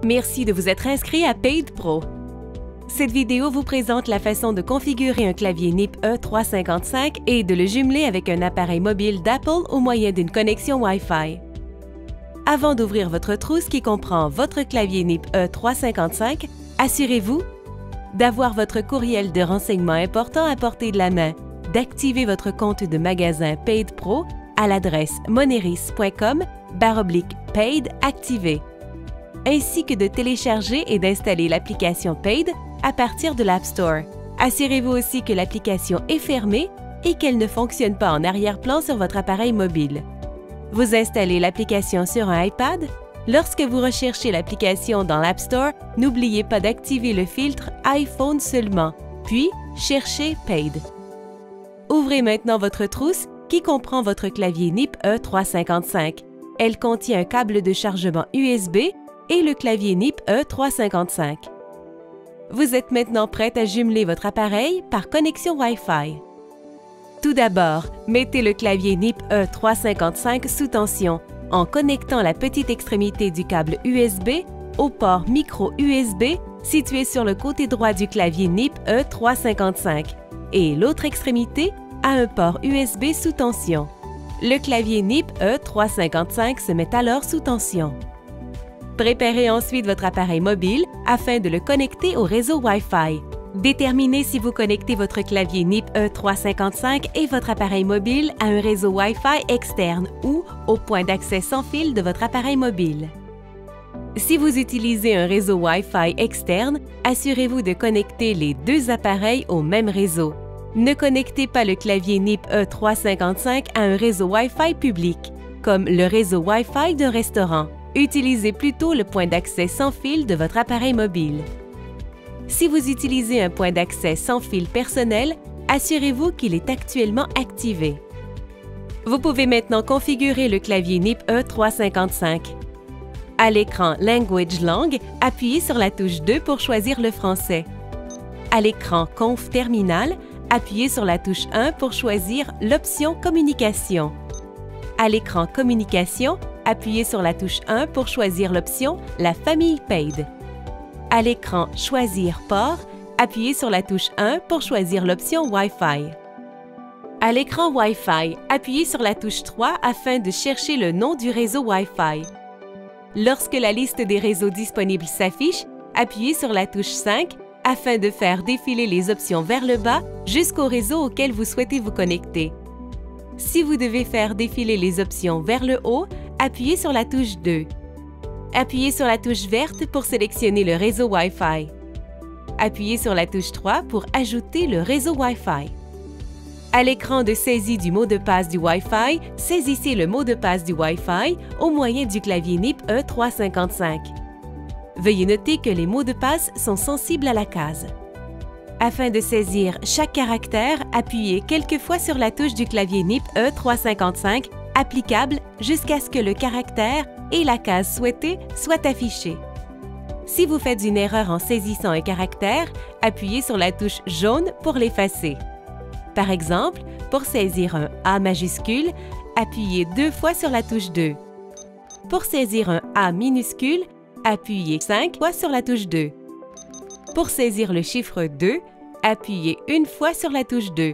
Merci de vous être inscrit à Paid Pro. Cette vidéo vous présente la façon de configurer un clavier NIP E355 et de le jumeler avec un appareil mobile d'Apple au moyen d'une connexion Wi-Fi. Avant d'ouvrir votre trousse qui comprend votre clavier NIP E355, assurez-vous d'avoir votre courriel de renseignements importants à portée de la main, d'activer votre compte de magasin Paid Pro à l'adresse moneris.com/paid activé, ainsi que de télécharger et d'installer l'application Paid à partir de l'App Store. Assurez-vous aussi que l'application est fermée et qu'elle ne fonctionne pas en arrière-plan sur votre appareil mobile. Vous installez l'application sur un iPad? Lorsque vous recherchez l'application dans l'App Store, n'oubliez pas d'activer le filtre iPhone seulement, puis cherchez Paid. Ouvrez maintenant votre trousse qui comprend votre clavier NIP E355. Elle contient un câble de chargement USB et le clavier NIP E355. Vous êtes maintenant prête à jumeler votre appareil par connexion Wi-Fi. Tout d'abord, mettez le clavier NIP E355 sous tension en connectant la petite extrémité du câble USB au port micro USB situé sur le côté droit du clavier NIP E355 et l'autre extrémité à un port USB sous tension. Le clavier NIP E355 se met alors sous tension. Préparez ensuite votre appareil mobile afin de le connecter au réseau Wi-Fi. Déterminez si vous connectez votre clavier NIP E355 et votre appareil mobile à un réseau Wi-Fi externe ou au point d'accès sans fil de votre appareil mobile. Si vous utilisez un réseau Wi-Fi externe, assurez-vous de connecter les deux appareils au même réseau. Ne connectez pas le clavier NIP E355 à un réseau Wi-Fi public, comme le réseau Wi-Fi d'un restaurant. Utilisez plutôt le point d'accès sans fil de votre appareil mobile. Si vous utilisez un point d'accès sans fil personnel, assurez-vous qu'il est actuellement activé. Vous pouvez maintenant configurer le clavier NIP E355. À l'écran Language Lang, appuyez sur la touche 2 pour choisir le français. À l'écran Conf Terminal, appuyez sur la touche 1 pour choisir l'option Communication. À l'écran Communication, appuyez sur la touche 1 pour choisir l'option La famille Paid. À l'écran Choisir port, appuyez sur la touche 1 pour choisir l'option Wi-Fi. À l'écran Wi-Fi, appuyez sur la touche 3 afin de chercher le nom du réseau Wi-Fi. Lorsque la liste des réseaux disponibles s'affiche, appuyez sur la touche 5 afin de faire défiler les options vers le bas jusqu'au réseau auquel vous souhaitez vous connecter. Si vous devez faire défiler les options vers le haut, appuyez sur la touche 2. Appuyez sur la touche verte pour sélectionner le réseau Wi-Fi. Appuyez sur la touche 3 pour ajouter le réseau Wi-Fi. À l'écran de saisie du mot de passe du Wi-Fi, saisissez le mot de passe du Wi-Fi au moyen du clavier NIP E355. Veuillez noter que les mots de passe sont sensibles à la case. Afin de saisir chaque caractère, appuyez quelques fois sur la touche du clavier NIP E355 applicable jusqu'à ce que le caractère et la case souhaitée soient affichés. Si vous faites une erreur en saisissant un caractère, appuyez sur la touche jaune pour l'effacer. Par exemple, pour saisir un A majuscule, appuyez 2 fois sur la touche 2. Pour saisir un A minuscule, appuyez 5 fois sur la touche 2. Pour saisir le chiffre 2, appuyez 1 fois sur la touche 2.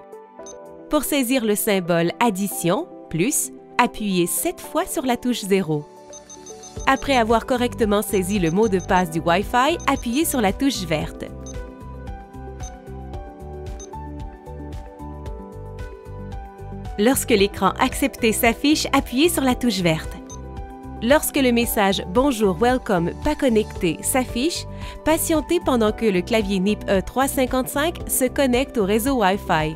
Pour saisir le symbole addition, plus, appuyez 7 fois sur la touche 0. Après avoir correctement saisi le mot de passe du Wi-Fi, appuyez sur la touche verte. Lorsque l'écran Accepter s'affiche, appuyez sur la touche verte. Lorsque le message « Bonjour, welcome, pas connecté » s'affiche, patientez pendant que le clavier NIP E355 se connecte au réseau Wi-Fi.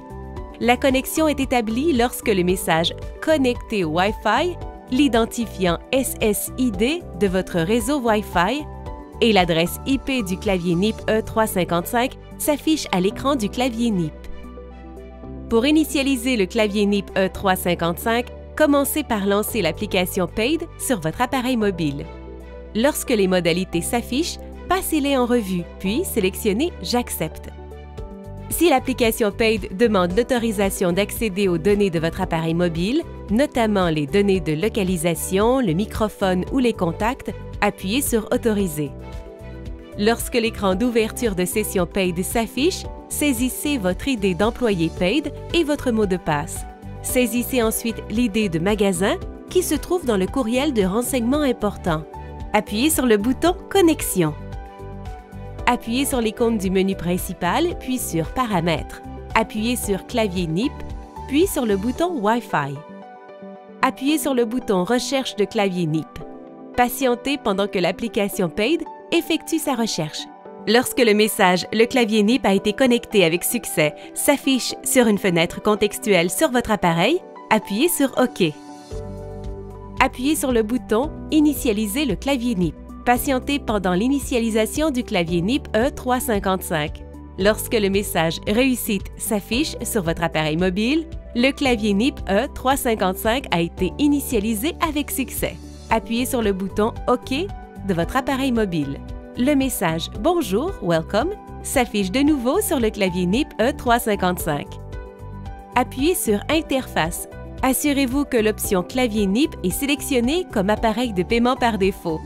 La connexion est établie lorsque le message « Connecté au Wi-Fi », l'identifiant SSID de votre réseau Wi-Fi et l'adresse IP du clavier NIP E355 s'affiche à l'écran du clavier NIP. Pour initialiser le clavier NIP E355, commencez par lancer l'application Paid sur votre appareil mobile. Lorsque les modalités s'affichent, passez-les en revue, puis sélectionnez « J'accepte ». Si l'application Paid demande l'autorisation d'accéder aux données de votre appareil mobile, notamment les données de localisation, le microphone ou les contacts, appuyez sur « Autoriser ». Lorsque l'écran d'ouverture de session Paid s'affiche, saisissez votre ID d'employé Paid et votre mot de passe. Saisissez ensuite l'ID de magasin qui se trouve dans le courriel de renseignements importants. Appuyez sur le bouton Connexion. Appuyez sur l'icône du menu principal, puis sur Paramètres. Appuyez sur Clavier NIP, puis sur le bouton Wi-Fi. Appuyez sur le bouton Recherche de clavier NIP. Patientez pendant que l'application Paid effectue sa recherche. Lorsque le message « Le clavier NIP a été connecté avec succès » s'affiche sur une fenêtre contextuelle sur votre appareil, appuyez sur OK. Appuyez sur le bouton « Initialiser le clavier NIP ». Patientez pendant l'initialisation du clavier NIP E355. Lorsque le message « Réussite » s'affiche sur votre appareil mobile, le clavier NIP E355 a été initialisé avec succès. Appuyez sur le bouton « OK » de votre appareil mobile. Le message « Bonjour, welcome » s'affiche de nouveau sur le clavier NIP E355. Appuyez sur « Interface ». Assurez-vous que l'option clavier NIP est sélectionnée comme appareil de paiement par défaut.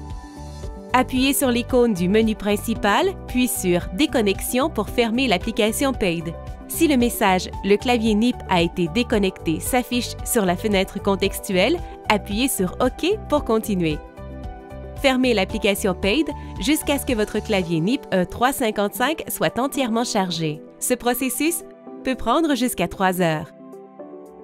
Appuyez sur l'icône du menu principal, puis sur « Déconnexion » pour fermer l'application Paid. Si le message « Le clavier NIP a été déconnecté » s'affiche sur la fenêtre contextuelle, appuyez sur « OK » pour continuer. Fermez l'application Paid jusqu'à ce que votre clavier NIP E355 soit entièrement chargé. Ce processus peut prendre jusqu'à 3 heures.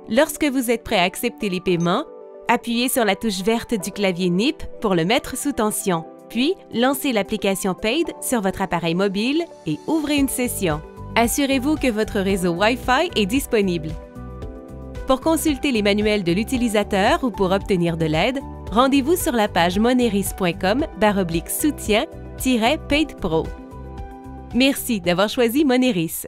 Lorsque vous êtes prêt à accepter les paiements, appuyez sur la touche verte du clavier NIP pour le mettre sous tension. Puis, lancez l'application Paid sur votre appareil mobile et ouvrez une session. Assurez-vous que votre réseau Wi-Fi est disponible. Pour consulter les manuels de l'utilisateur ou pour obtenir de l'aide, rendez-vous sur la page moneris.com/soutien-paid pro. Merci d'avoir choisi Moneris.